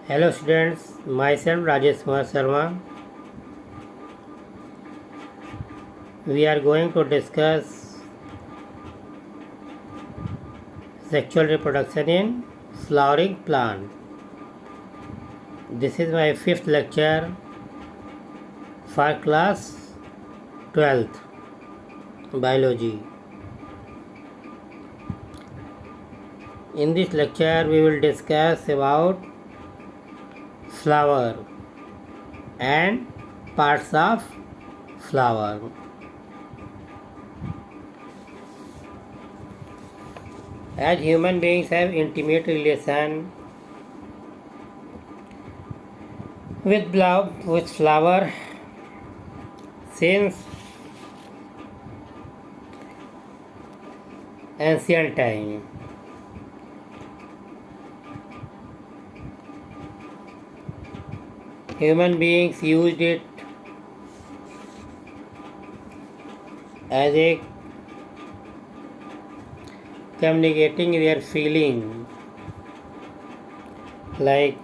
Hello students, myself Rajesh Kumar Sharma. We are going to discuss sexual reproduction in flowering plant. This is my fifth lecture for class 12th biology. In this lecture we will discuss about flower and parts of flower. As human beings have intimate relation with flower since ancient time. Human beings used it as a communicating their feeling like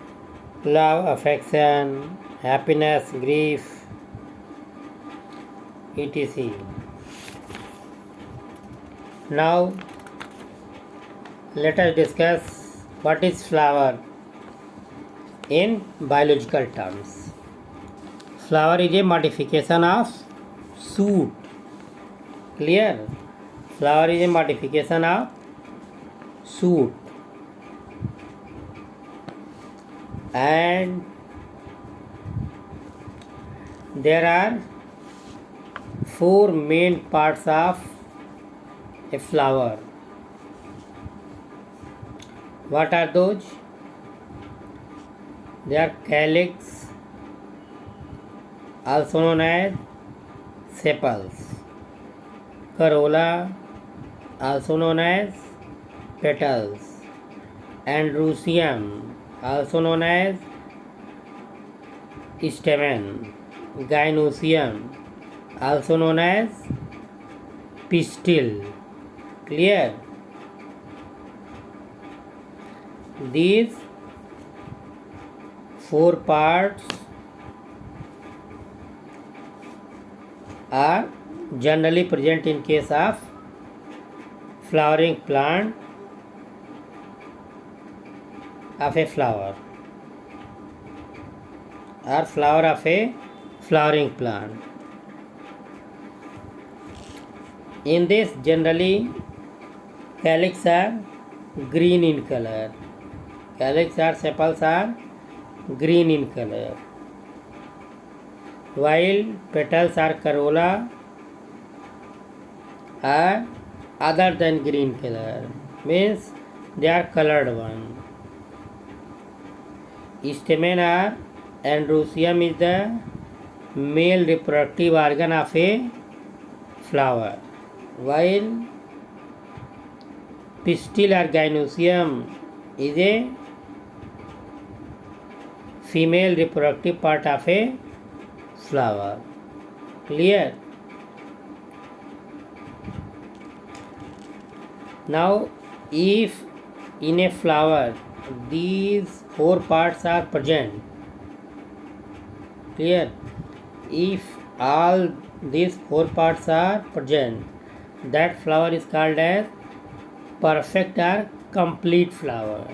love, affection, happiness, grief, etc. Now let us discuss what is flower in biological terms. Flower is a modification of shoot. Clear? Flower is a modification of shoot, and there are four main parts of a flower. What are those? They are calyx, also known as sepals, corolla, also known as petals, androecium, also known as stamen, gynoecium, also known as pistil. Clear? These four parts are generally present in case of flowering plant of a flower or flower of a flowering plant. In this, generally calyx are green in color. Calyx or sepals are green in color, while petals or corolla are other than green color, means they are colored one. Stamen or androecium is the male reproductive organ of a flower, while pistil or gynoecium is a female reproductive part of a flower. Clear? Now, if in a flower these four parts are present, clear? If all these four parts are present, that flower is called as perfect or complete flower.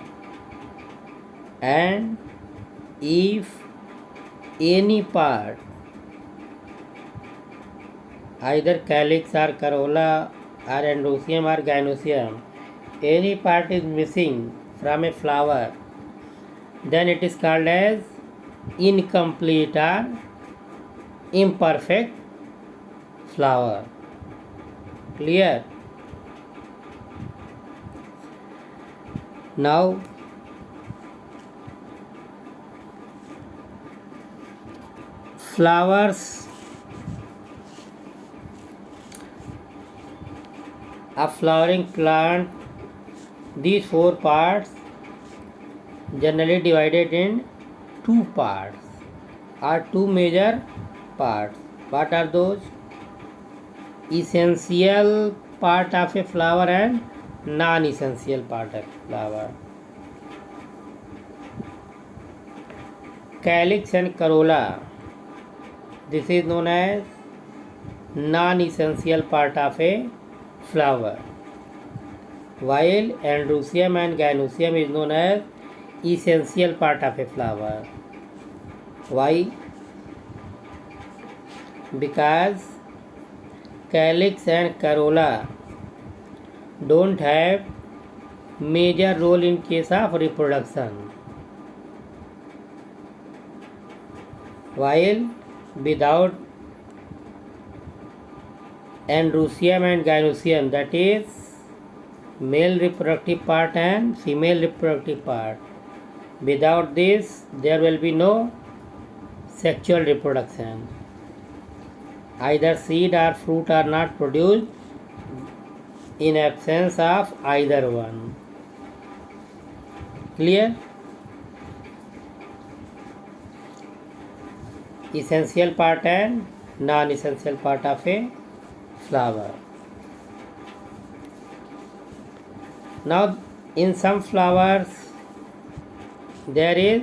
And if any part, either calyx or corolla or androecium or gynoecium, any part is missing from a flower, then it is called as incomplete or imperfect flower. Clear? Now flowers of flowering plant, these four parts generally divided in two parts or two major parts. What are those? Essential part of a flower and non-essential part of flower. calyx and corolla, this is known as non-essential part of a flower, while androecium and gynoecium is known as essential part of a flower. Why? Because calyx and corolla don't have major role in case of reproduction, while without androecium and gynoecium, that is male reproductive part and female reproductive part, without this there will be no sexual reproduction. Either seed or fruit are not produced in absence of either one. Clear? Essential part and non-essential part of a flower. Now, in some flowers there is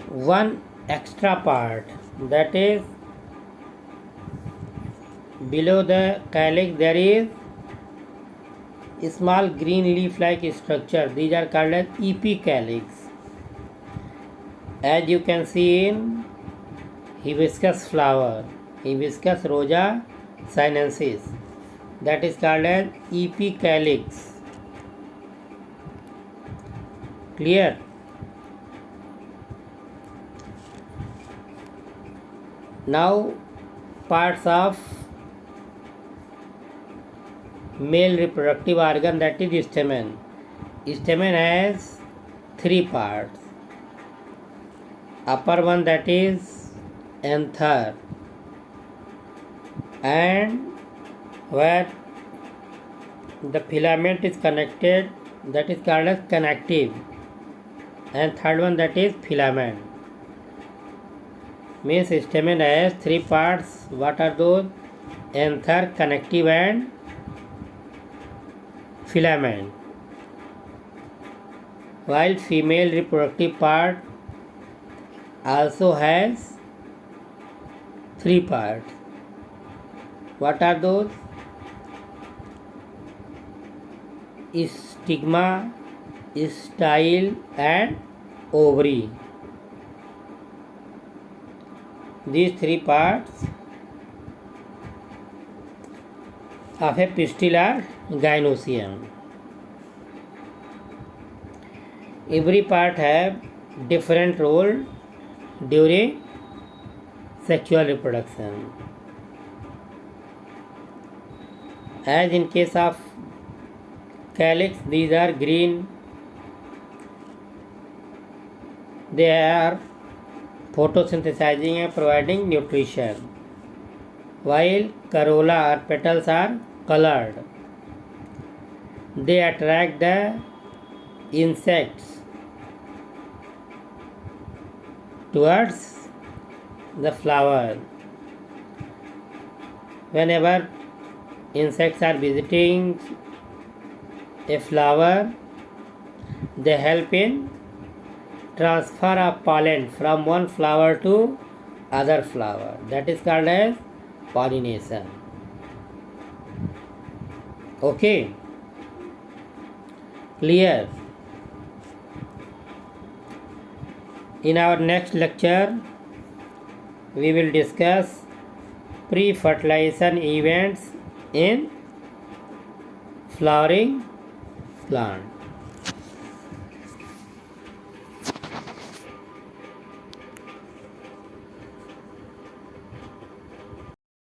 one extra part, that is below the calyx there is a small green leaf like structure. These are called as epicalyx. As you can see in hibiscus flower, Hibiscus rosa sinensis, that is called as epicalyx. Clear? Now, parts of male reproductive organ, that is stamen. Stamen has three parts. Upper one, that is anther, and where the filament is connected, that is called as connective, and third one, that is filament. Means stamen has three parts. What are those? Anther, connective and filament. While female reproductive part also has three parts. What are those? Stigma, style and ovary. These three parts of a pistil are gynoecium. Every part have different role during sexual reproduction. As in case of calyx, these are green. They are photosynthesizing and providing nutrition, while corolla or petals are colored. They attract the insects towards the flower. Whenever insects are visiting a flower, they help in transfer of pollen from one flower to other flower. That is called as pollination. Okay, clear? In our next lecture, we will discuss pre-fertilization events in flowering plant.